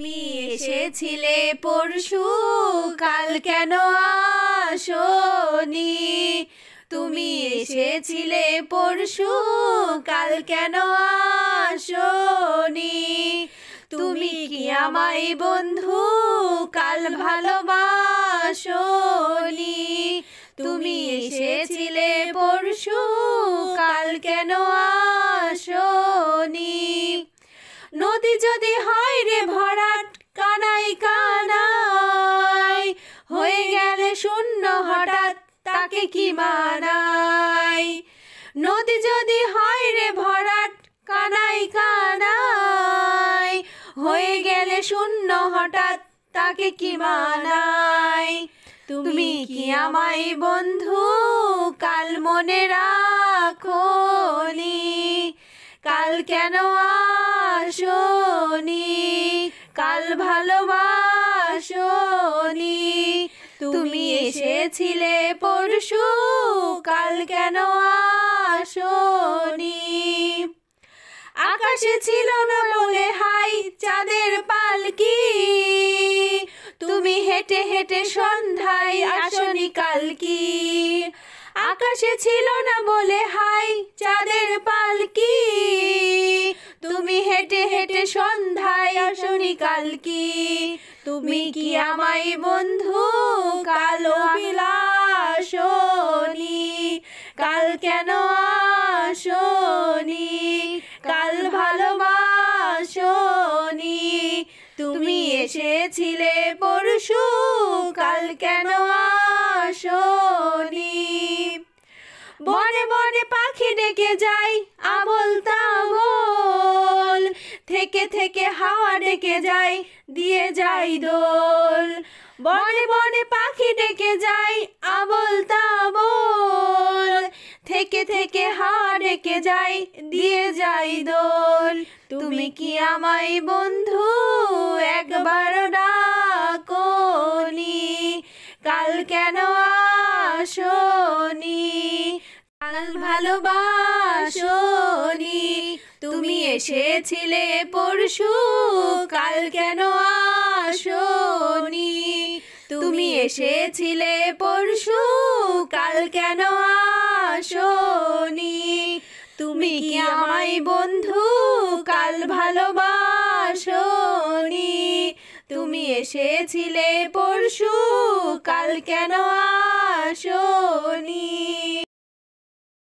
তুমি এসেছিলে পরশু, কাল কেন আসোনি? তুমি এসেছিলে পরশু, কাল কেন আসোনি? তুমি কি আমায় বন্ধু কাল ভালোবাসোনি? তুমি এসেছিলে পরশু, কাল কেন আসোনি? নদী যদি হয় রে ভরাট, কানাই কানাই হয়ে গেলে শূন্য হঠাৎ, তাকে কি মানাই? নদী যদি হয় রে ভরাট, কানাই কানাই হয়ে গেলে শূন্য হঠাৎ, তাকে কি মানাই? তুমি কি আমায় বন্ধু কাল মনে রাখোনি? কাল কেন আসোনি? কাল ভালোবাসোনি? তুমি এসেছিলে পরশু, কাল কেন আসোনি? আকাশে ছিল না বলে হাই চাঁদের পালকি, তুমি হেঁটে হেঁটে সন্ধ্যায় আসোনি কালকি। আকাশে ছিল না বলে হাই চাঁদের পালকি, তুমি হেঁটে হেঁটে সন্ধ্যায় আসোনি কালকি। তুমি কি আমায় বন্ধু কালো বিলাসোনি? কাল কেন আসোনি? কাল ভালোবাসোনি? তুমি এসেছিলে পরশু, কাল কেন আসোনি? বনে বনে পাখি ডেকে যায় আবোল তাবোল, থেকে থেকে হাওয়া ডেকে যায় দিয়ে যায় দোল। বনে বনে পাখি ডেকে যায় আবোল তাবোল, থেকে থেকে হাওয়া ডেকে যায় দিয়ে যায় দোল। তুমি কি আমায় বন্ধু একবার ডাকোনি? কাল কেন আসোনি? কাল ভালোবাসোনি? তুমি এসেছিলে পরশু, কাল কেন আসোনি? তুমি এসেছিলে পরশু, কাল কেন আসোনি? তুমি কি আমায় বন্ধু কাল ভালোবাসোনি? তুমি এসেছিলে পরশু, কাল কেন আসোনি?